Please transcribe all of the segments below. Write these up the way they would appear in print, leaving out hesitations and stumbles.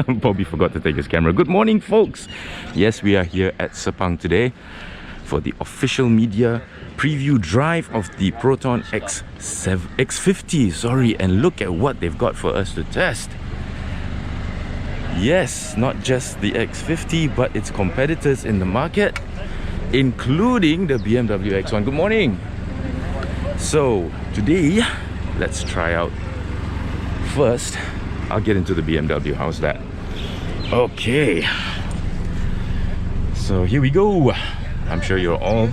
Bobby forgot to take his camera. Good morning, folks. Yes, we are here at Sepang today for the official media preview drive of the Proton X50. And look at what they've got for us to test. Yes, not just the X50, but its competitors in the market, including the BMW X1. Good morning. So today, let's try out. First, I'll get into the BMW. How's that? Okay. So here we go. I'm sure you're all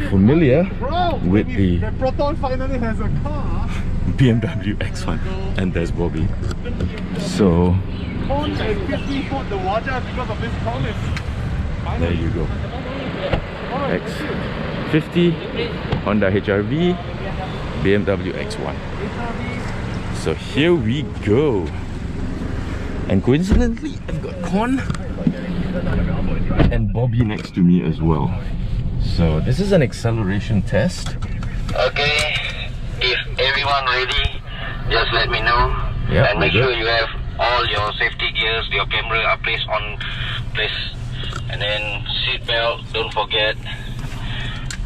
familiar with the Proton finally has a car. BMW X1, and there's Bobby. So the Waja because of this promise. there you go. X50, Honda HR-V, BMW X1. So here we go. And coincidentally, I've got Con and Bobby next to me as well. So this is an acceleration test. Okay, if everyone ready, just let me know. Yep, and make sure you have all your safety gears, your camera are placed on place, and then seat belt, don't forget.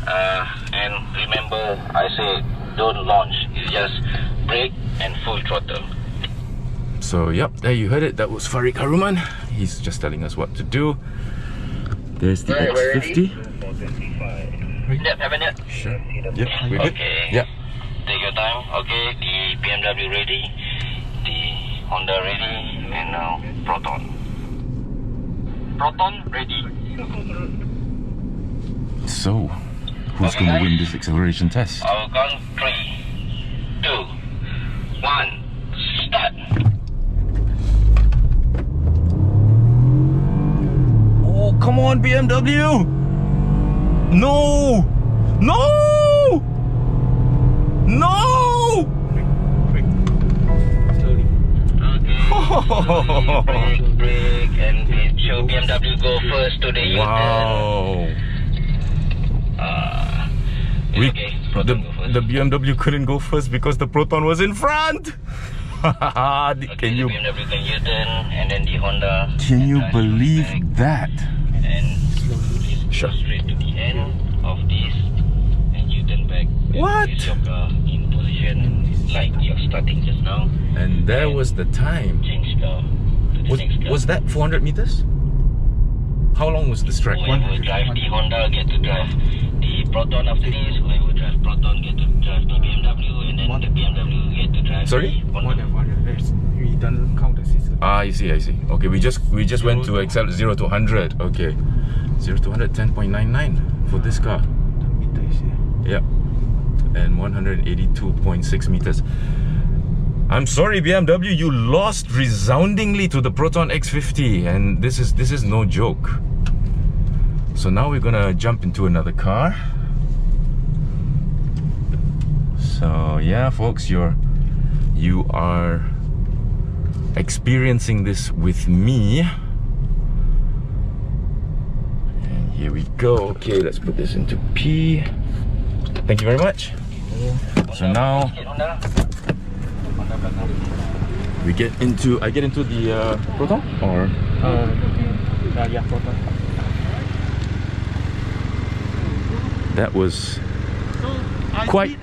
And remember, I said don't launch, it's just brake and full throttle. So yep, there you heard it. That was Farid Haruman. He's just telling us what to do. There's the X50. Yep, haven't yet? Sure. Yep, we're good. Okay. Yep. Take your time. Okay, the BMW ready, the Honda ready, and now Proton. Proton ready. So, who's Okay, gonna guys. win this acceleration test? I will count 3, 2, 1, start. Oh, come on, BMW! No! No! No! Slowly. Okay. Brake, and show BMW go first to the U-turn. Wow! It's okay. Proton go first. The BMW couldn't go first because the Proton was in front! Okay, Can you the BMW can U-turn, and then the Honda. believe that? And Sure. go straight to the end of this, and U-turn back. And What? place your car in position like you're starting just now. And there was the time. Change car to the next car. Was that 400 meters? How long was this track? Whoever drive the Honda get to drive the Proton after this. Whoever drive Proton get to drive the BMW, and then the BMW get to drive Sorry? the Honda. We don't count the system. I see. Okay, we just went to accept 0 to 100. Okay. 0 to 100, 10.99 for this car. Yep. And 182.6 meters. I'm sorry, BMW, you lost resoundingly to the Proton X50, and this is no joke. So now we're gonna jump into another car. So yeah, folks, you are experiencing this with me. And here we go. Okay, let's put this into P. Thank you very much. So now I get into the Proton, or Yeah, Proton. that was quite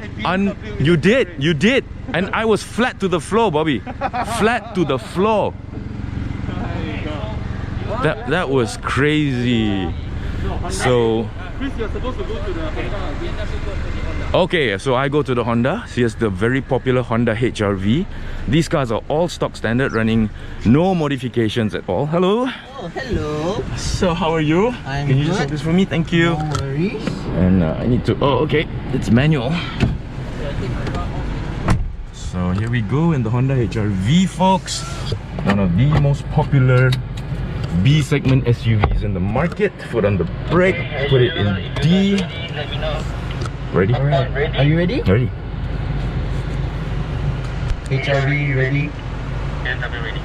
you did, and I was flat to the floor, Bobby. Flat to the floor. That was crazy. So Chris, you're supposed to go to the Honda. okay, so I go to the Honda. Here's the very popular Honda HR-V. These cars are all stock standard, running no modifications at all. Hello. Oh, hello. So how are you? I'm Can you just good. hold this for me? Thank you. No worries. And I need to. Oh, okay. It's manual. So here we go in the Honda HR-V, folks. One of the most popular B segment SUVs in the market. Foot on the brake. Put it in D. Let me know. Ready? Alright, are you ready? Ready. HRV ready? BMW ready.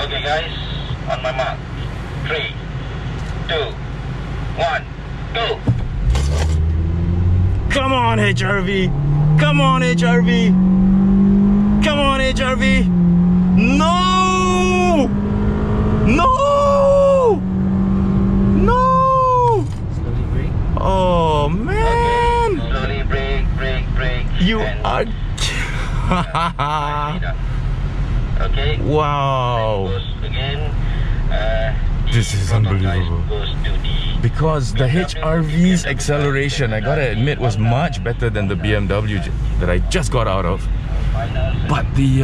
Okay guys, on my mark. 3, 2, 1, go! Come on, HR-V! Come on, HR-V! Come on, HR-V! No! No! No! Slowly brake. Oh man! Slowly brake. You and are. speed up. Okay. Wow! Goes again. This is Proton guys unbelievable. Goes to the Because the HRV's acceleration, I gotta admit, was much better than the BMW that I just got out of. But the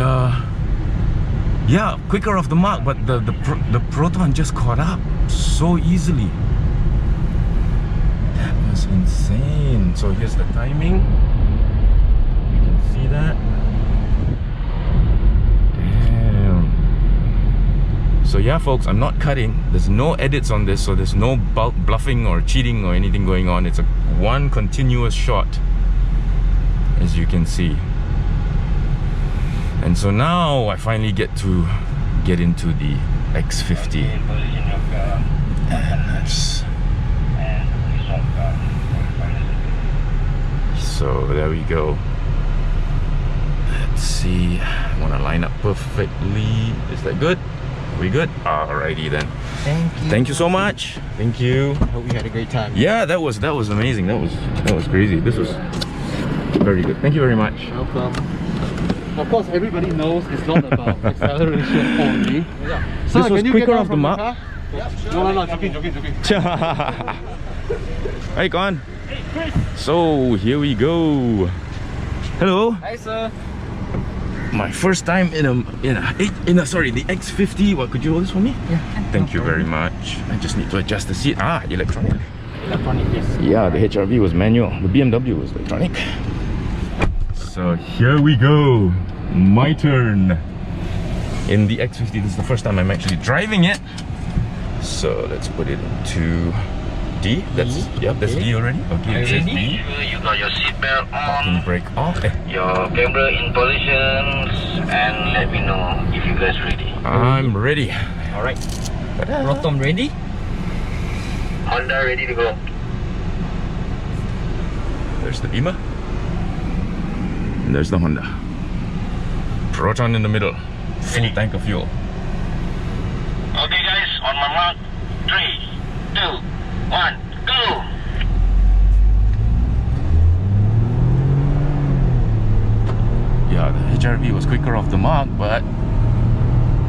yeah, quicker off the mark. But the Proton just caught up so easily. That was insane. So here's the timing. You can see that. Damn. So yeah, folks, I'm not cutting. There's no edits on this, so there's no bluffing or cheating or anything going on. It's a one continuous shot, as you can see. And so now I finally get into the X50. And that's... So there we go. Let's see. I want to line up perfectly. Is that good? We good? Alrighty then. Thank you. Thank you so much. Thank you. Hope you had a great time. Yeah, that was amazing. That was crazy. This was very good. Thank you very much. Welcome. Of course, everybody knows it's not about acceleration only. So This was can you quicker get down off the from mark. car? No, joking. Hey, go on. So here we go. Hello. Hi, sir. My first time in the X50. What, could you hold this for me? Yeah. Thank you very much. I just need to adjust the seat. Electronic. Electronic, yes. Yeah, the HRV was manual. The BMW was electronic. So here we go. My turn in the X50. This is the first time I'm actually driving it. So let's put it into D. That's that's D already. Okay, it says D. You got your seatbelt Parking on, brake off. your camera in positions, and let me know if you guys ready. I'm ready. Alright. Proton ready? Honda ready to go. There's the Beamer. And there's the Honda. Proton in the middle. Full tank of fuel. Okay guys, on my mark, 3, 2, 1, go! Yeah, the HRV was quicker off the mark, but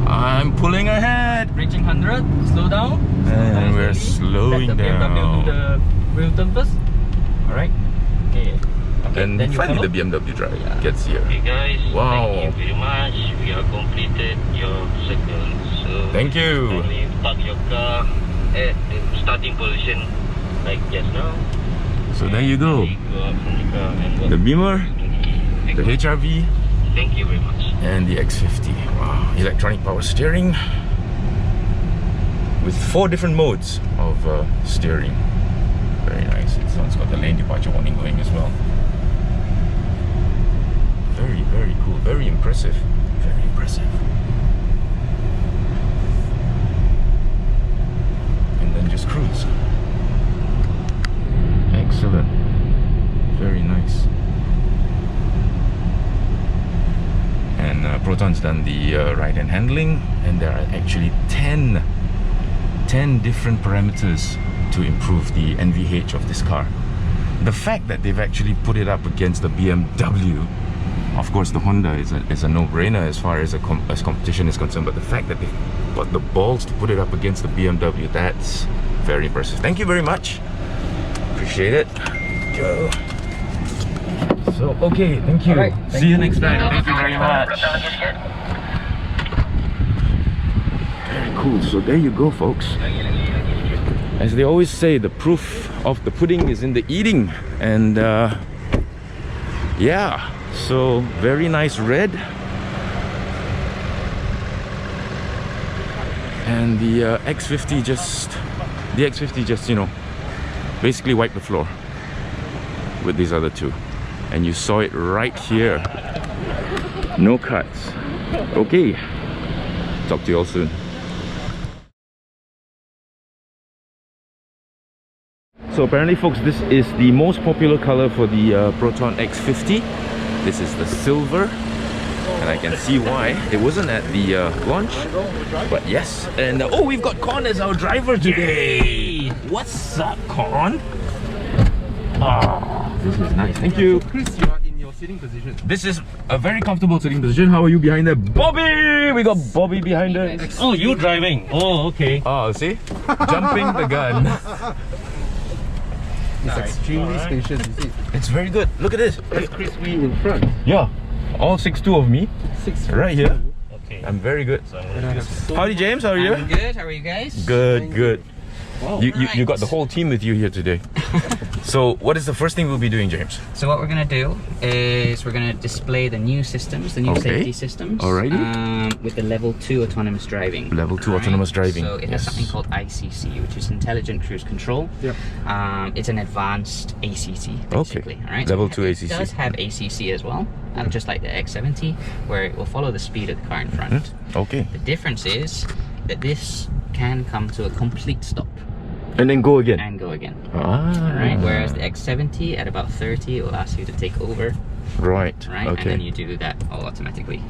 I'm pulling ahead. Reaching 100, slow down. And we're slowing Let the BMW down. do the wheel turn first. Alright. Okay. Then you finally follow? the BMW driver gets here. Okay guys, Wow. thank you very much. We have completed your circle. So Thank you. kindly park your car at the starting position like just now. So there you go. Go out from the car and walk The Beamer, to the HRV, Thank you very much. and the X50. Wow, electronic power steering with 4 different modes of steering. Very nice. This one's got the lane departure warning going as well. Very, very cool. Very impressive. Very impressive. And then just cruise. Excellent. Very nice. And Proton's done the right-hand handling, and there are actually 10 different parameters to improve the NVH of this car. The fact that they've actually put it up against the BMW, of course the Honda is a no-brainer as far as as competition is concerned, but the fact that they've got the balls to put it up against the BMW, that's very impressive. Thank you very much. Appreciate it. Go. So, okay, thank you. Alright, See you next time. Thank you very much. Very cool. So there you go, folks. As they always say, the proof of the pudding is in the eating. And yeah, so very nice red. And the X50 just, you know, basically wiped the floor with these other two. And you saw it right here. No cuts. Okay. Talk to you all soon. So apparently, folks, this is the most popular color for the Proton X50. This is the silver. and I can see why it wasn't at the launch, but yes. And oh, we've got Con as our driver today. What's up, Con? Ah, this is nice. Thank you. Chris, you are in your sitting position. This is a very comfortable sitting position. How are you behind there? Bobby! We got Bobby behind there. Oh, you driving? Oh, okay. Oh, see? Jumping the gun. It's extremely spacious, you see. It's very good. Look at this. There's Chris Wee in front. Yeah. All 6'2" of me. 6 Right here. Okay. I'm very good. So And I have so Howdy, James. How are you? I'm good. How are you guys? Good, good. Wow. You got the whole team with you here today. So, what is the first thing we'll be doing, James? So what we're gonna do is we're gonna display the new systems, the new Okay. safety systems. Alrighty. With the level 2 autonomous driving. Level 2 autonomous driving. So it has something called ICC, which is Intelligent Cruise Control. Yep. It's an advanced ACC, basically. Alright. Level So 2 it ACC. does have ACC as well, just like the X70, where it will follow the speed of the car in front. Okay. The difference is that this can come to a complete stop And then go again. and go again. Ah. Right, whereas the X70 at about 30 it will ask you to take over, Right. right? And then you do that all automatically.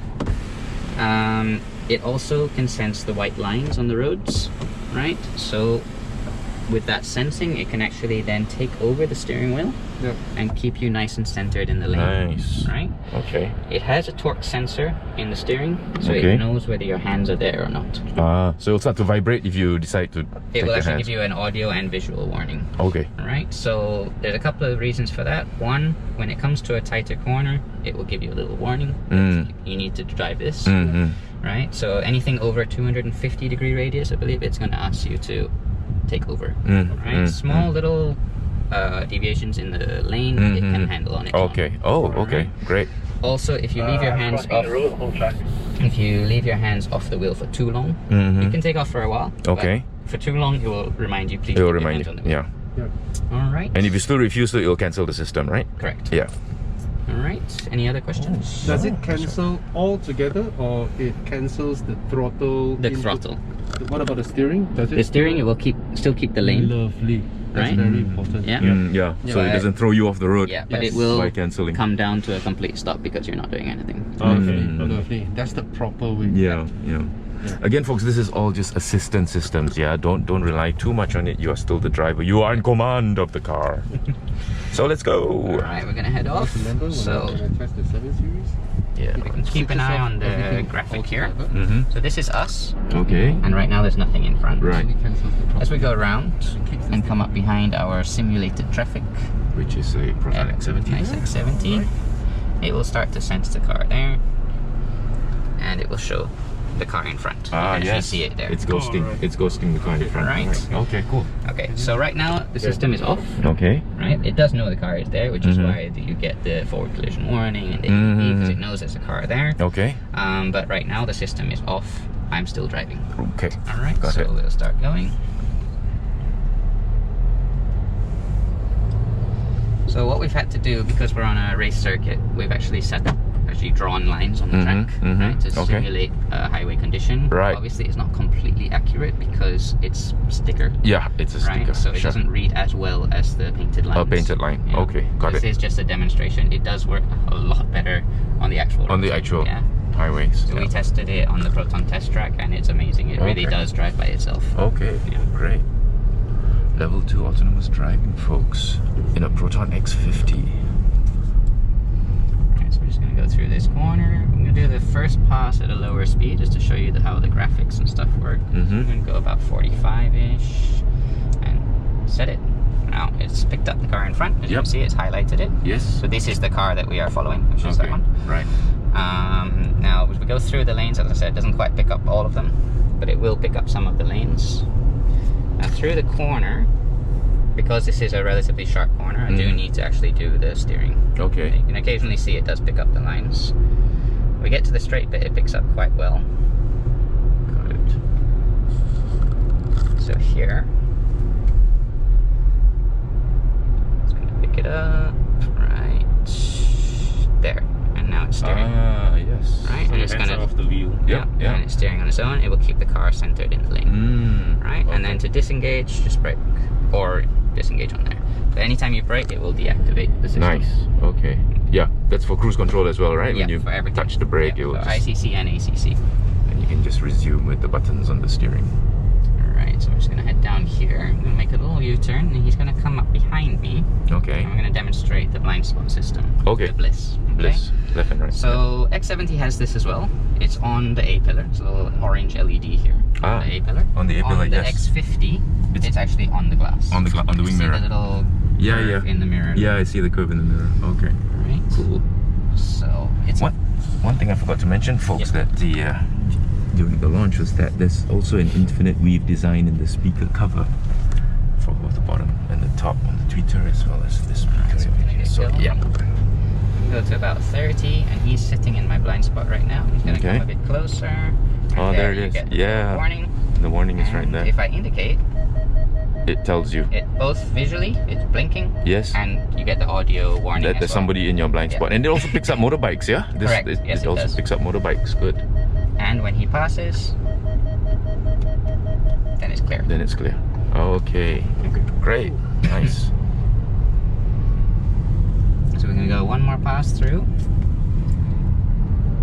It also can sense the white lines on the roads, right? So with that sensing, it can actually then take over the steering wheel Yep. and keep you nice and centered in the lane. Nice. Right? Okay. It has a torque sensor in the steering, so Okay. it knows whether your hands are there or not. Ah, so it'll start to vibrate if you decide to It take will your actually hands. give you an audio and visual warning. Okay. Alright, so there's a couple of reasons for that. One, when it comes to a tighter corner, it will give you a little warning. Mm. You need to drive this, Mm-hmm. right? So anything over 250 degree radius, I believe it's going to ask you to take over, right? Small little deviations in the lane, it can handle on its own. Okay. Oh, okay. Great. Also, if you leave your hands off, the wheel for too long, Mhm. you can take off for a while. but Okay. for too long, it will remind you. Please. It will keep your remind hands you. on the wheel. Yeah. All right. And if you still refuse to, it'll cancel the system, right? Correct. Yeah. All right. Any other questions? Does it cancel all together, or it cancels the throttle? The into- throttle. What about the steering? Does it? The steering, it will still keep the lane. Lovely. That's Right? very important. Yeah. Yeah. So it but- doesn't throw you off the road. Yeah, but Yes. it will By cancelling. come down to a complete stop because you're not doing anything. Lovely. Mm. Lovely. That's the proper way. Yeah. Again, folks, this is all just assistance systems. Yeah, don't rely too much on it. You are still the driver. You are in command of the car. So let's go. All right, we're gonna head off. Remember when So I test the 7 Series? Yeah. we can keep an eye on the Everything graphic here. altogether. Mm-hmm. So this is us, Okay. and right now there's nothing in front. Right. Actually cancels the throttle. As we go around and come up behind our simulated traffic, Which is a Proton X50. nice X70, it will start to sense the car there, and it will show the car in front. You Ah, can actually yes. see it there. It's ghosting. It's ghosting the car in front. Right. Okay, cool. Okay, so right now the system is off. Okay. Right, it does know the car is there, which is Mhm. why you get the forward collision warning and the Mhm. because it knows there's a car there. Okay. But right now the system is off. I'm still driving. Okay. All right, Got so it. we'll start going. So what we've had to do, because we're on a race circuit, we've actually drawn lines on the track, right, to okay. simulate a highway condition. Right. Obviously, it's not completely accurate because it's sticker. Yeah, it's a sticker. Right, so it Sure. doesn't read as well as the painted lines. A painted line. Okay, got This it. is just a demonstration. It does work a lot better on the actual On the road. actual Yeah. highways. So we tested it on the Proton test track, and it's amazing. It really Okay. does drive by itself. Okay, great. Level 2 autonomous driving, folks, in a Proton X50. Alright, so we're just gonna go through this corner. I'm gonna do the first pass at a lower speed just to show you how the graphics and stuff work. So I'm gonna go about 45-ish and set it. Now it's picked up the car in front. As you can see, it's highlighted it. Yes. So this is the car that we are following, which is that one. Right. Now as we go through the lanes, as I said, it doesn't quite pick up all of them, but it will pick up some of the lanes. Now through the corner, because this is a relatively sharp corner, I do need to actually do the steering. Okay. You can occasionally see it does pick up the lines. When we get to the straight bit, it picks up quite well. Got it. So here, it's going to pick it up right there, and now it's steering. Ah, yes. Right, and it's going to off the wheel. and it's steering on its own. It will keep the car centered in the lane. Right, and then to disengage, just brake or disengage on there. But anytime you brake, it will deactivate the system. Nice. Okay. Yeah, that's for cruise control as well, right? Yeah, when you for everything. touch the brake, Yeah, it will so just, ICC and ACC. and you can just resume with the buttons on the steering. Alright, so I'm just going to head down here. I'm going to make a little U-turn, and he's going to come up behind me. Okay. And I'm going to demonstrate the blind spot system. Okay. The Bliss. Okay? Bliss, left and right. So X70 has this as well. It's on the A pillar. It's a little orange LED here on the A pillar. On the A pillar, on the yes. X50, it's actually on the glass. On the wing See mirror. the little curve in the mirror. Yeah, I see the curve in the mirror. Okay. Right. Cool. So it's One thing I forgot to mention, folks, that the during the launch was that there's also an infinite weave design in the speaker cover for both the bottom and the top on the tweeter, as well as this speaker. So we're gonna get going. yeah. Go to about 30, and he's sitting in my blind spot right now. He's gonna come a bit closer. And Oh, there it you is. get the Yeah. warning. The warning is right And there. if I indicate, It tells you. it both visually it's blinking. Yes. And you get the audio warning. That as there's well. somebody in your blind spot, and it also picks up motorbikes. Yeah, Correct. It, Yes, it it also does. picks up motorbikes. Good. And when he passes, then it's clear. Then it's clear. Okay. Great. Nice. So we're gonna go one more pass through.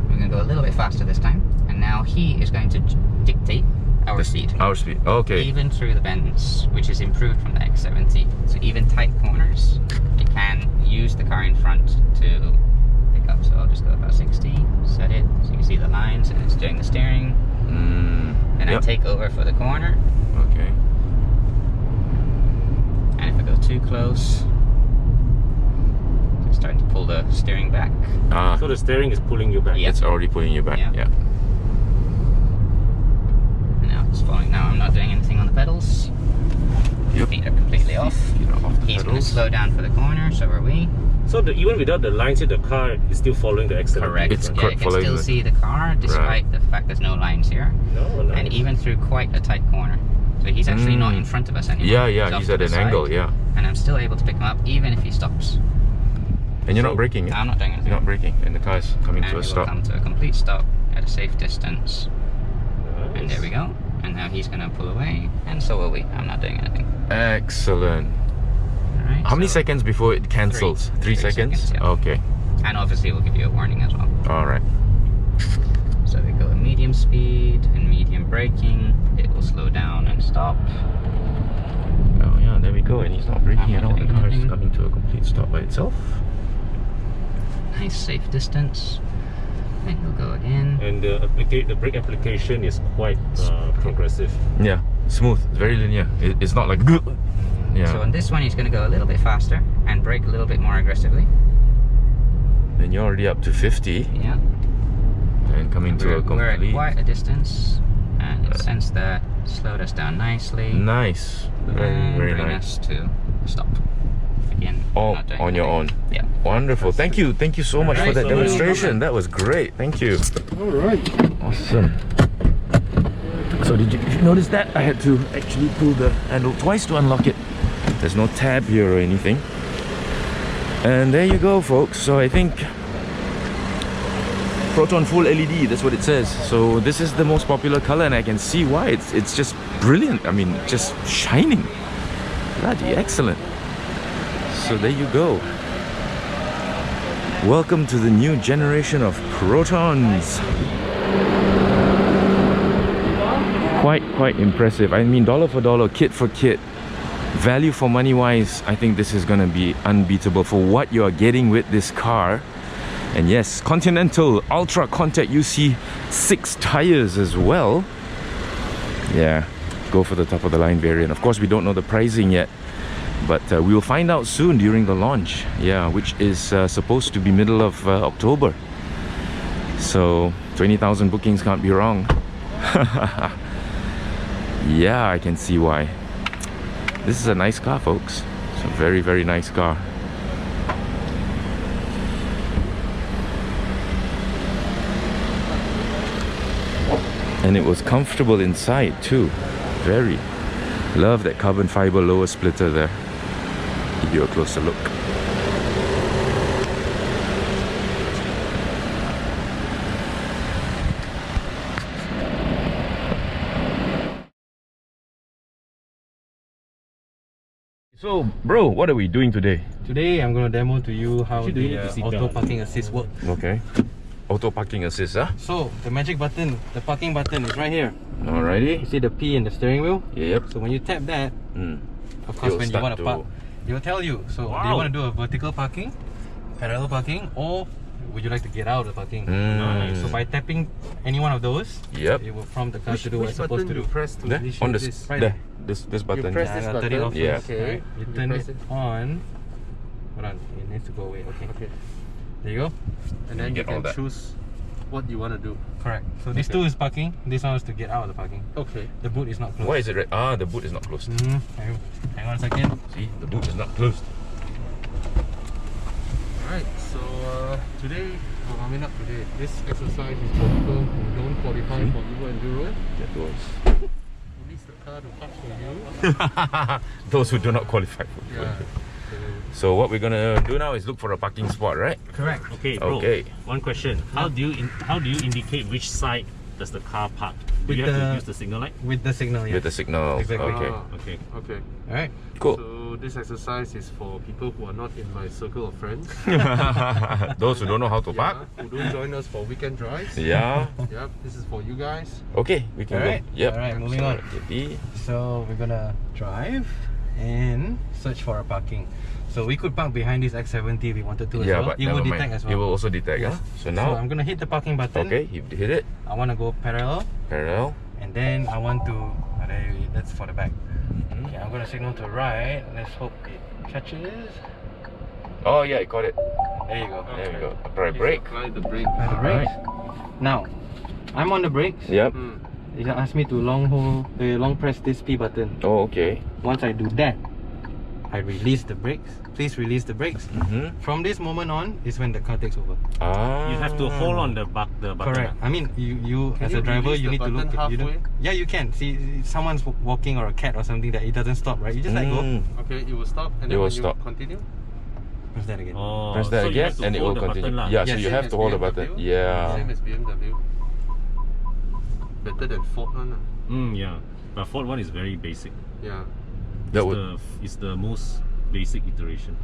We're gonna go a little bit faster this time, and now he is going to dictate our speed. Our speed. Okay. Even through the bends, which is improved from the X70. So even tight corners, it can use the car in front to pick up. So I'll just go about 60, set it, so you can see the lines, and it's doing the steering. And I take over for the corner. Okay. And if I go too close, it's starting to pull the steering back. So the steering is pulling you back. Yeah. It's already pulling you back. Yeah. Yeah. And now it's falling. Now I'm not doing anything on the pedals. Yep. Feet are completely off. You know, off the He's going to pedals. slow down for the corner, so are we. So even without the lines in the car, it's still following the X70. Correct. It's Yeah, you can following still the- see the car despite the fact there's no lines here. No, nice. And even through quite a tight corner. So he's actually not in front of us anymore. Yeah, yeah. off He's to at the an side, angle. Yeah. And I'm still able to pick him up even if he stops. And you're not braking. Yeah? I'm not doing anything. You're not braking, and the car is coming And to a it will stop. come to a complete stop at a safe distance. Nice. And there we go. And now he's going to pull away, and so will we. I'm not doing anything. Excellent. Alright, How many so- seconds before it cancels? 3 3 seconds? seconds, yeah. Okay. And obviously it will give you a warning as well. Alright. So we go at medium speed and medium braking. It will slow down and stop. Oh yeah, there we go. And he's not braking I'm at not all. The doing car is anything. coming to a complete stop by itself. Nice safe distance. And he'll go again. And the brake application is quite progressive. Yeah. Smooth. Very linear. It's not like... Yeah. So on this one he's going to go a little bit faster and brake a little bit more aggressively. Then you're already up to 50 Yeah. and coming to a We're at complete... quite a distance, and it sensed that, slowed us down nicely. Nice. Very, and very bring nice. us to a stop. Again, All not doing on your anything. own. Yeah. Wonderful. Thank you so much for Alright, that so demonstration. That was great. Thank you. Alright. Awesome. So did you notice that? I had to actually pull the handle twice to unlock it. There's no tab here or anything. And there you go, folks. So I think Proton full LED, that's what it says. So this is the most popular color, and I can see why. It's just brilliant. I mean, just shining. Bloody excellent. So there you go. Welcome to the new generation of Protons. Quite impressive. I mean, dollar for dollar, kit for kit, value for money wise, I think this is gonna be unbeatable for what you are getting with this car. And yes, Continental Ultra Contact UC 6 tires as well. Yeah, go for the top of the line variant. Of course, we don't know the pricing yet, but we will find out soon during the launch. Yeah, which is supposed to be middle of October. So 20,000 bookings can't be wrong. Yeah, I can see why. This is a nice car, folks. It's a very, very nice car. And it was comfortable inside too. Very. Love that carbon fiber lower splitter there. Give you a closer look. So, bro, what are we doing today? Today I'm going to demo to you how Actually, the you need to sit auto down. parking assist works. Okay. Auto parking assist, huh? So the magic button, the parking button is right here. You Alrighty. see the P in the steering wheel? Yep. So when you tap that, of course It'll when you start want to to- park, it will tell you. So do you Wow. want to do a vertical parking, parallel parking, or would you like to get out of the parking? Mm. So by tapping any one of those, Yep. it will prompt the car to do what it's supposed to do. press to There, on the this? Right there, this button. press Yeah, this I'll turn it button. off Yeah. first. Okay. Alright, you You turn press it it. on. Hold on, it needs to go away. Okay. Okay. There you go. And then You you get all can that. choose what you want to do. Correct. So this two is parking. This one is to get out of the parking. Okay. The boot is not closed. Why is it red? Ah, the boot is not closed. Hang on a second. See, the boot is not closed. Alright, so today, I mean not today, this exercise is for people who don't qualify for Evo Enduro. That was. Release the car to park for you. Those who do not qualify for it. Yeah. So what we're gonna do now is look for a parking spot, right? Correct. Okay, bro. Okay. One question. How do you indicate which side does the car park? Do With you have the- to use the signal light? With the signal, yes. With the signal. Exactly. Okay. Okay. Okay. Alright. Cool. So this exercise is for people who are not in my circle of friends. Those who don't know how to park. Who don't join us for weekend drives. Yeah. Yep, this is for you guys. Okay, we can Alright. go. Yep. Alright, moving on. Ready? So we're gonna drive and search for a parking. So we could park behind this X70 if we wanted to as Yeah, well. but It will never detect mind. as well. It will also detect, Yes. huh? So So now, I'm gonna hit the parking button. okay, you hit it. I wanna go parallel, Parallel. and then I want to. That's for the back. Okay, I'm gonna signal to right. Let's hope it catches. Oh yeah, I got it. There you go. There we go. Apply brake. Apply the brake. Apply the brakes. Now, I'm on the brakes. Yep. It asked me to long press this P button. Oh, okay. Once I do that, I release the brakes. Please release the brakes. From this moment on is when the car takes over. Ah. You have to hold on the button. Correct. I mean, you Can as you a driver, release you the need to look. button You don't, halfway? yeah, you can. See, someone's walking or a cat or something that it doesn't stop, right? You just let go. Okay, it will stop and It then will when stop. you continue. Press that again. Oh, Press that so you again have to and it hold will the button continue. lah. Yeah, so Yes, you Same have as to hold the button. BMW. Yeah. Same as BMW. Better than Ford one. Yeah. But Ford one is very basic. Yeah. That would. It's the most basic iteration.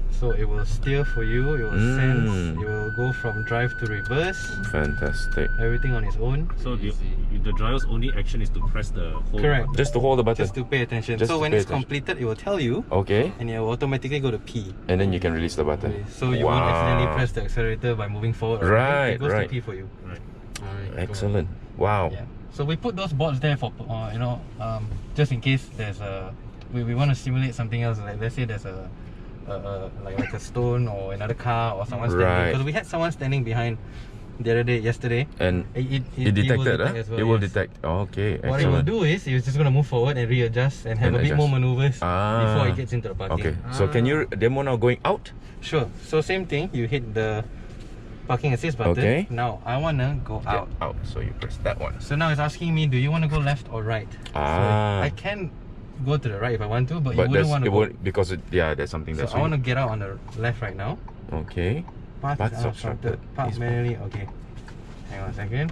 So it will steer for you. It will sense. It will go from drive to reverse. Fantastic. Everything on its own. So the driver's only action is to press the hold Correct. button. Just to hold the button. Just to pay attention. Just So to when pay it's attention. completed, it will tell you, Okay. and it will automatically go to P. And then you can release the button. So you won't accidentally press the accelerator by moving forward. or Right, It goes right. to P for you. Right. Alright. Excellent. Wow. Yeah. So we put those boards there for just in case there's a we want to simulate something else. Like let's say there's a like a stone or another car or someone standing. Right. Because we had someone standing behind yesterday. And It it detected, detect as well, It will yes. detect. Okay, What it will excellent. do is it's just going to move forward and readjust and have And a bit more adjust. maneuvers Ah. before it gets into the parking. Okay, so can you demo now going out? Sure. So same thing. You hit the parking assist button. Okay. Now I wanna go out. Get out. So you press that one. So now it's asking me, do you want to go left or right? Ah. So I can go to the right if I want to, but you But wouldn't want to it go. won't because there's something So that's. I want to get out on the left right now. Okay. Path Paths is unobstructed. obstructed. Park Please manually. Okay. Hang on a second.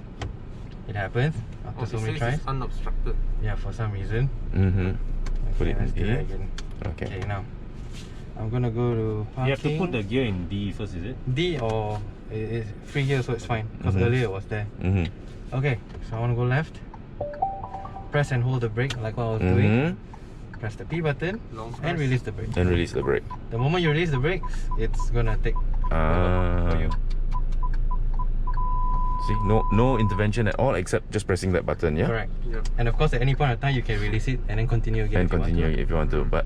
It happens after so many tries. It's unobstructed. Yeah, for some reason. Put Okay, it let's in do that A. again. Okay. Okay, now I'm gonna go to parking. You have to put the gear in D first, is it? D or it's free here, so it's fine. Because earlier it was there. Okay, so I want to go left. Press and hold the brake like what I was doing. Press the P button Long and press. release the brake. And release the brake. The moment you release the brakes, it's gonna take over for you. See, no intervention at all except just pressing that button, yeah? Correct. Yep. And of course, at any point of time, you can release it and then continue again. And if you want continue to. if you want to, but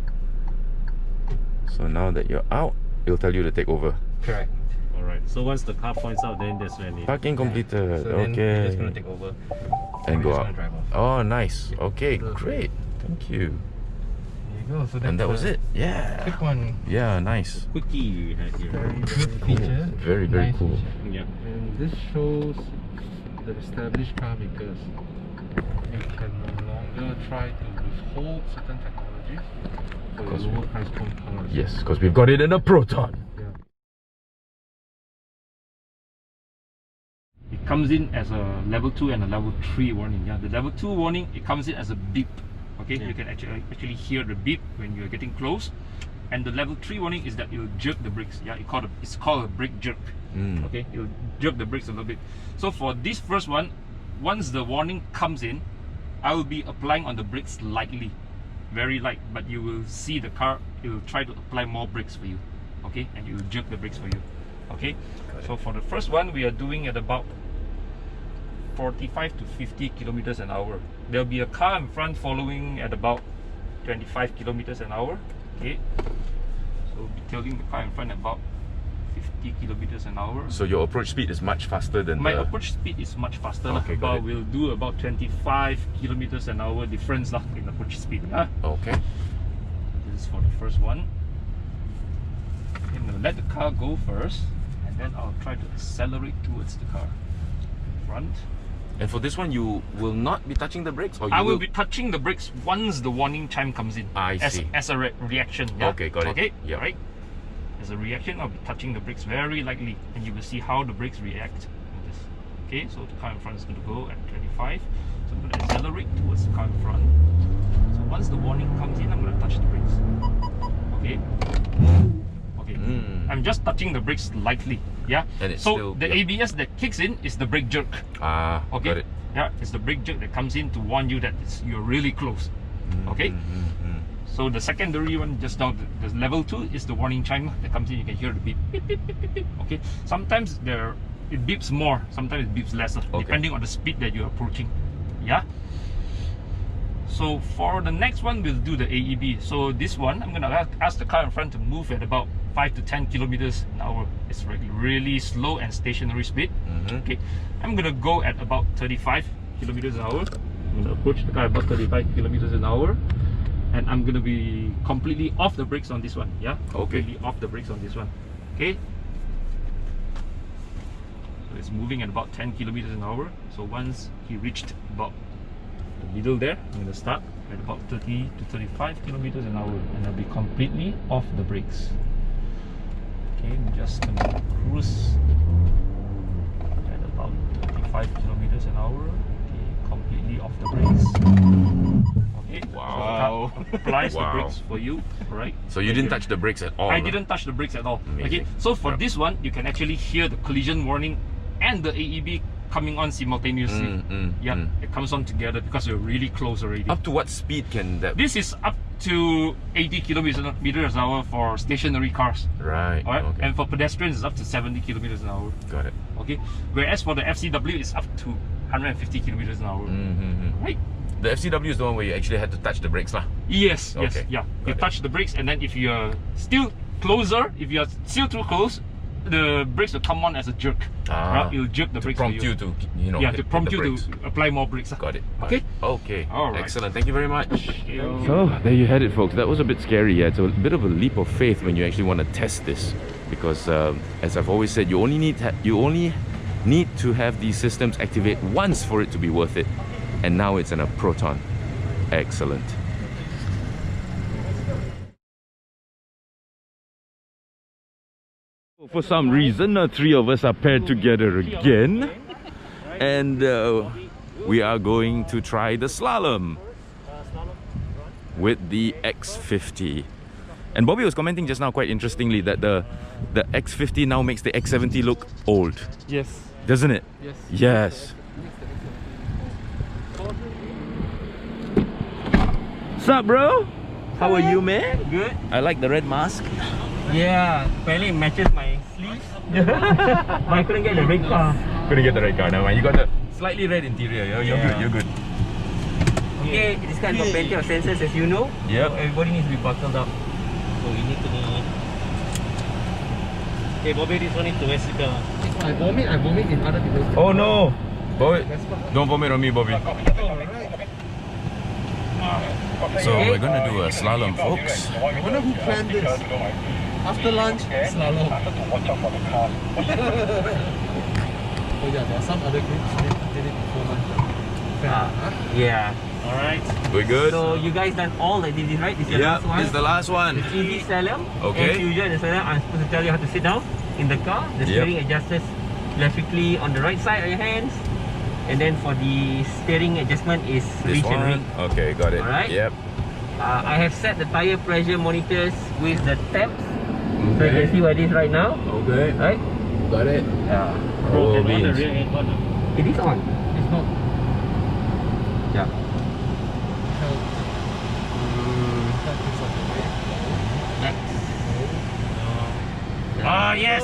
so now that you're out, it'll tell you to take over. Correct. Alright. So once the car points out, then that's when it. Parking completed. So then okay. you're just gonna take over And go you're just out. gonna drive off. Oh, nice. Okay, great. Thank you. There you go. So And that was it. Yeah. Quick one. Yeah, nice. Quickie you had here. Very good feature. Very, very Nice cool. feature. Yeah. And this shows the established car makers. You can no longer try to withhold certain technologies for your lower price point cars. Yes, because we've got it in a Proton. It comes in as a level 2 and a level 3 warning. Yeah, the level 2 warning, it comes in as a beep. Okay, you can actually hear the beep when you're getting close. And the level 3 warning is that it'll jerk the brakes. Yeah, it's called a brake jerk. Okay, it'll jerk the brakes a little bit. So for this first one, once the warning comes in, I will be applying on the brakes lightly, very light, but you will see the car, it will try to apply more brakes for you. Okay, and it will jerk the brakes for you. Okay, so for the first one, we are doing at about 45 to 50 kilometers an hour. There'll be a car in front following at about 25 kilometers an hour. Okay, so we'll be tailing the car in front at about 50 kilometers an hour. So your approach speed is much faster than my approach speed is much faster. Okay, but we'll do about 25 kilometers an hour difference in approach speed. Okay. This is for the first one. I'm gonna let the car go first, and then I'll try to accelerate towards the car in front. And for this one, you will not be touching the brakes, or you I will be touching the brakes once the warning chime comes in. I see. As a reaction. Yeah? Okay, got it. Okay, yeah. Right. As a reaction, I'll be touching the brakes very lightly, and you will see how the brakes react. Okay, so the car in front is going to go at 25. So I'm going to accelerate towards the car in front. So once the warning comes in, I'm going to touch the brakes. Okay. Okay. I'm just touching the brakes lightly. Yeah. And it's so still, the ABS that kicks in is the brake jerk. Okay. Got it. Yeah, it's the brake jerk that comes in to warn you that you're really close. Okay. So the secondary one just now, the level 2 is the warning chime that comes in. You can hear the beep, beep, beep, beep, beep, beep. Okay. Sometimes it beeps more, sometimes it beeps less, depending on the speed that you're approaching. Yeah. So for the next one, we'll do the AEB. So this one, I'm gonna ask the car in front to move at about 5 to 10 kilometers an hour. It's really slow and stationary speed. Okay. I'm gonna go at about 35 kilometers an hour. I'm gonna approach the car about 35 kilometers an hour. And I'm gonna be completely off the brakes on this one. Yeah, completely off the brakes on this one. Okay. So it's moving at about 10 kilometers an hour. So once he reached about the middle there, I'm gonna start at about 30 to 35 kilometers an hour, and I'll be completely off the brakes. Okay, I'm just gonna cruise at about 35 kilometers an hour. Okay, completely off the brakes. Okay, wow. So applies the brakes for you, right? So you didn't touch the brakes at all? I didn't touch the brakes at all. Amazing. Okay, so for this one, you can actually hear the collision warning and the AEB coming on simultaneously. It comes on together because you're really close already. Up to what speed can that? This is up to 80 kilometers an hour for stationary cars. Right. Alright, okay. and for pedestrians, it's up to 70 kilometers an hour. Got it. Okay, whereas for the FCW, it's up to 150 kilometers an hour. Right. The FCW is the one where you actually had to touch the brakes, lah. Yes, Okay. yeah. You touch the brakes, and then if you're still closer, if you're still too close, the brakes will come on as a jerk. Right? It'll jerk the to brakes prompt for you. you to, you know, Yeah, hit to prompt the you brakes. to apply more brakes. Got it. Okay. Okay. Alright. Excellent. Thank you very much. So there you had it, folks. That was a bit scary. Yeah, it's a bit of a leap of faith when you actually want to test this, because as I've always said, you only need to have these systems activate once for it to be worth it. And now it's in a Proton. Excellent. For some reason, three of us are paired together again, and we are going to try the slalom with the X50. And Bobby was commenting just now, quite interestingly, that the X50 now makes the X70 look old. Yes. Doesn't it? Yes. Yes. Sup, bro? How are you, man? Good. I like the red mask. Yeah, apparently it matches my sleeves. But I couldn't get the red car. Couldn't get the red car. Never mind. You got the slightly red interior. You're good. You're good. Okay, this car got plenty of sensors, as you know. Yep. So everybody needs to be buckled up. So we need to be... Okay, Bobby, this one needs to wear seatbelt. I vomit in other people's. Oh no! Bobby, don't vomit on me, Bobby. So we're gonna do a slalom, folks. I wonder who planned this. After lunch, slalom. Oh yeah, there are some other groups that did it before lunch. Yeah. Alright. We're good? So you guys done all activities, right? This is the Yeah, last one. this is the last one. It's easy slalom. Okay. As usual, the slalom, I'm supposed to tell you how to sit down in the car. The steering adjusts electrically on the right side of your hands. And then for the steering adjustment is This reach and one. ring. Okay, got it. Alright. Yep. I have set the tire pressure monitors with the tabs. So you can see what it is right now. Okay. Right? Got it. Yeah. Oh, And on the beans. rear end, what? It is on. It's not. Yeah. Ah, yes!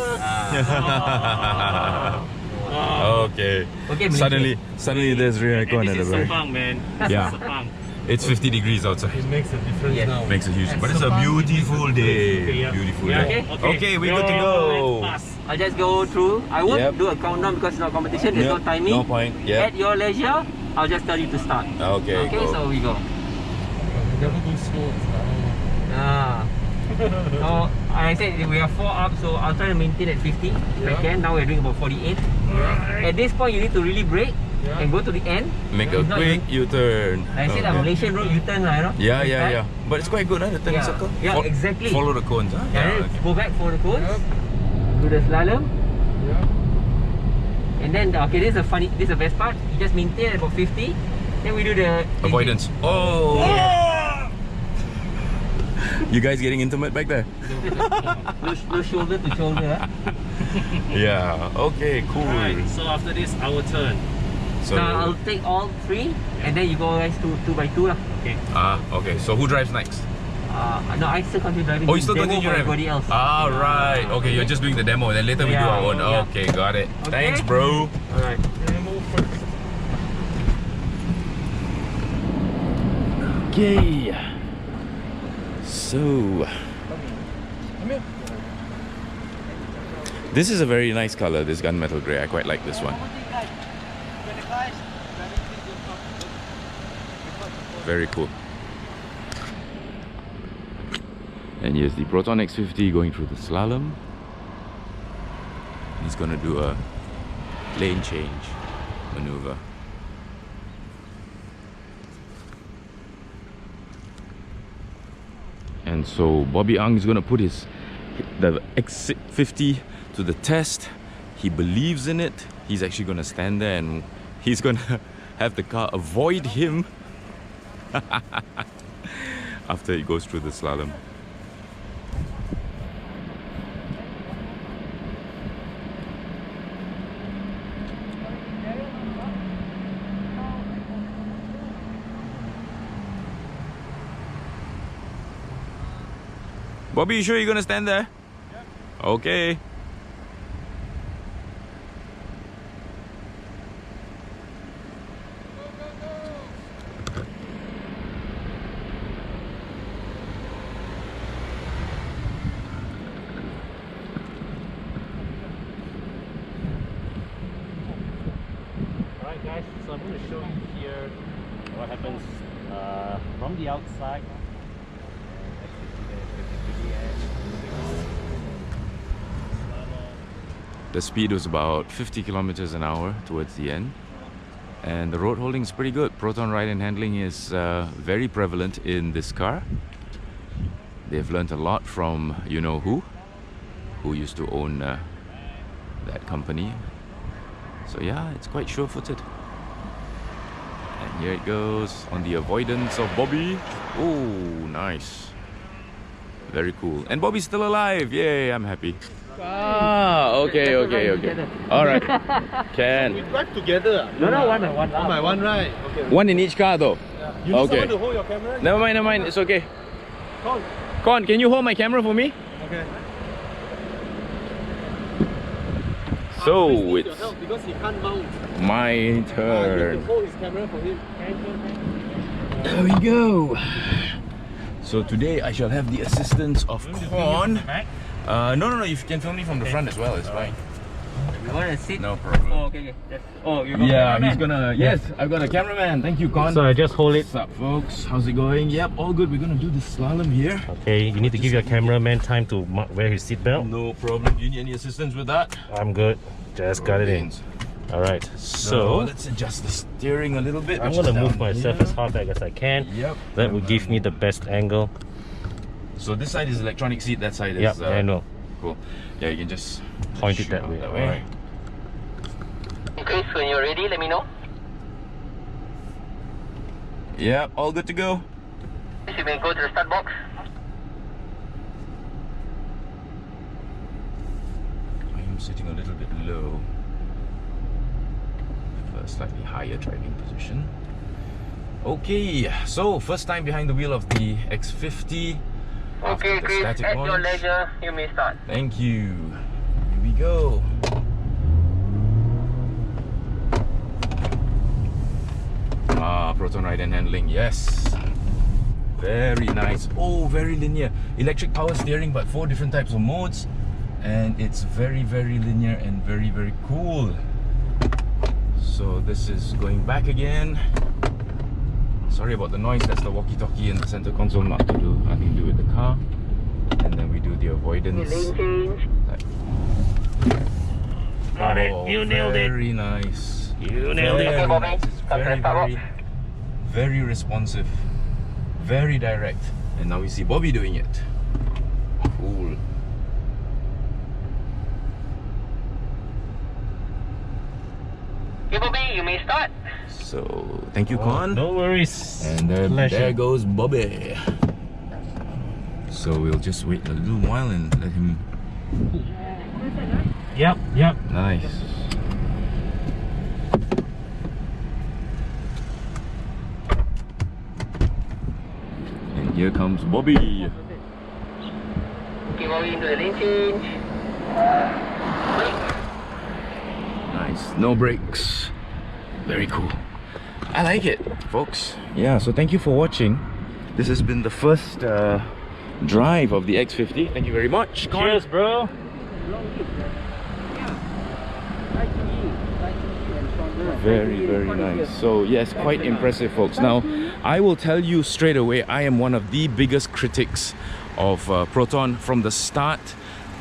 Okay. Okay, Malaysia. Suddenly there's rear And aircon at this the is back. Sepang, man. Yeah. This is Sepang. It's 50 degrees outside. It makes a difference Yes. now. Makes a huge. And But it's a Sepang beautiful day. Yeah. Beautiful Yeah. day. Okay, we good to go. Let's pass. I'll just go through. I won't Yep. do a countdown because it's not competition. There's no timing. No point. Yeah. At your leisure, I'll just tell you to start. Okay. Okay, Go. so we go. We never go slow. It's like, Ah. So I said we are 4 up, so I'll try to maintain at 50 if I Yeah. can. Now we're doing about 48. At this point, you need to really brake Yeah. and go to the end. Make a It's not quick U-turn. I said a Malaysian road U-turn lah, you know. Yeah, This yeah, time. yeah. But it's quite good, huh? The turning Yeah. circle. Yeah, exactly. Follow the cones, huh? And then okay. go back for the cones. Yep. Do the slalom. yeah. And then okay, this is the best part. You just maintain at about 50. Then we do the Avoidance. Oh! You guys getting intimate back there? no shoulder to shoulder. Huh? Yeah. Okay, cool. Alright, so after this, our turn. So, Now I'll take all 3, and then you go guys 2 by 2 lah. Okay. okay. So who drives next? No, I still continue driving. Oh, you still Demo continue for driving? everybody else. Ah, right. Okay, you're just doing the demo, then later we do Yeah, our own. yeah. Okay, got it. Okay. Thanks, bro. Alright. Demo first. Okay. So, this is a very nice color, this gunmetal grey. I quite like this one. Very cool. And here's the Proton X50 going through the slalom. He's gonna do a lane change maneuver. And so Bobby Ang is gonna put the X50 to the test. He believes in it. He's actually gonna stand there and he's gonna have the car avoid him after he goes through the slalom. Bobby, you sure you're gonna stand there? Yeah. Okay. Alright, guys. So I'm going to show you here what happens from the outside. The speed was about 50 kilometers an hour towards the end, and the road holding is pretty good. Proton ride and handling is very prevalent in this car. They've learned a lot from you know who used to own that company. So yeah, it's quite sure-footed. And here it goes on the avoidance of Bobby. Oh, nice. Very cool. And Bobby's still alive. Yay, I'm happy. Ah, okay. All right. Can. We drive together. No, one by one, right? Okay. One in each car though. You need Okay. someone to hold your camera? Never mind. It's okay. Con. Con, can you hold my camera for me? Okay. So Please need your it's help because he can't mount. my You need to turn. hold his camera for him. There we go. So today I shall have the assistance of Con. No, you can film me from the front as well. It's fine. You want to sit? No problem. Oh, okay. Oh, you got Yeah, cameraman? he's gonna. Yes, I've got a cameraman. Thank you, Con. So I just hold it. What's up, folks? How's it going? Yep, all good. We're gonna do the slalom here. Okay, you need to give your cameraman time to wear his seatbelt. No problem. Do you need any assistance with that? I'm good. Just got it in. Alright, so let's adjust the steering a little bit. I'm which gonna is move down myself here. as far back as I can. Yep. That will give me the best angle. So this side is electronic seat. That side is. Yep, I know. Cool. Yeah, you can just Point it shoot that out way. That Alright. Okay, so when you're ready, let me know. Yeah, all good to go. You may go to the start box. I am sitting a little bit low for a slightly higher driving position. Okay, so first time behind the wheel of the X50. Okay, Chris, at your leisure, you may start. Thank you. Here we go. Proton ride and handling, yes. Very nice. Oh, very linear. Electric power steering, but 4 different types of modes. And it's very, very linear and very, very cool. So this is going back again. Sorry about the noise, that's the walkie-talkie in the center console, nothing to do with the car. And then we do the avoidance. Lane change. Got it. You nailed it. Very nice. You nailed it. Okay, Bobby. Very, very responsive. Very direct. And now we see Bobby doing it. Cool. Okay, Bobby, you may start. So, thank you, Con. No worries. And there goes Bobby. So we'll just wait a little while and let him. Yep. Nice. And here comes Bobby. Okay, Bobby, into the lane change. Nice. No brakes. Very cool. I like it, folks. Yeah, so thank you for watching. This has been the first drive of the X50. Thank you very much. Cheers, bro. Very, very nice. So yes, quite impressive, folks. Now, I will tell you straight away, I am one of the biggest critics of Proton from the start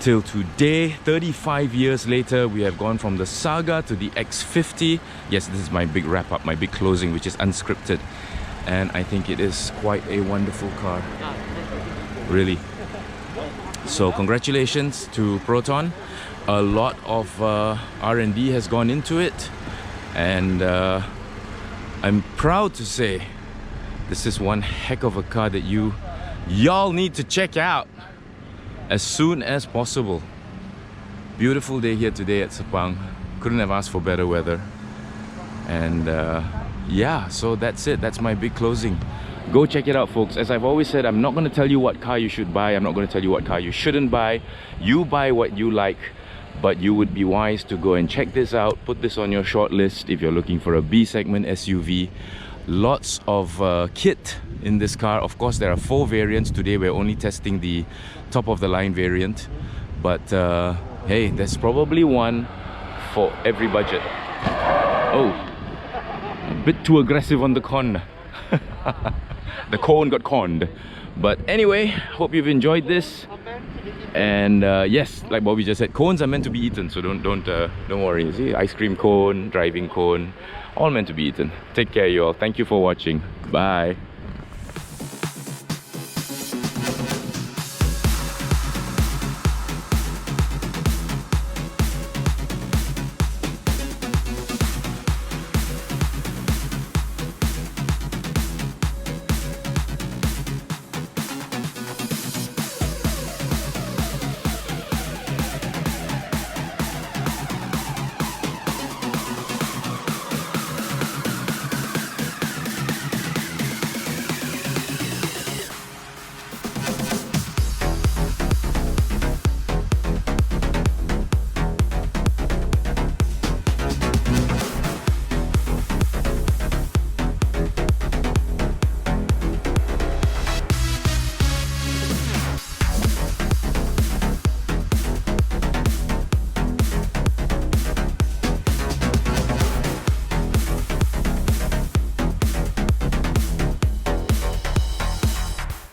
till today. 35 years later, we have gone from the Saga to the X50. Yes, this is my big wrap up, my big closing, which is unscripted. And I think it is quite a wonderful car. Really. So congratulations to Proton. A lot of R&D has gone into it. And I'm proud to say this is one heck of a car that y'all need to check out as soon as possible. Beautiful day here today at Sepang. Couldn't have asked for better weather. And yeah, so that's it. That's my big closing. Go check it out, folks. As I've always said, I'm not going to tell you what car you should buy. I'm not going to tell you what car you shouldn't buy. You buy what you like, but you would be wise to go and check this out. Put this on your short list if you're looking for a B segment SUV. Lots of kit in this car. Of course, there are 4 variants. Today we're only testing the top of the line variant, but hey, there's probably one for every budget. Oh, a bit too aggressive on the con. The cone got conned. But anyway, hope you've enjoyed this. And yes, like Bobby just said, cones are meant to be eaten, so don't worry. See, ice cream cone, driving cone, all meant to be eaten. Take care, you all. Thank you for watching. Bye.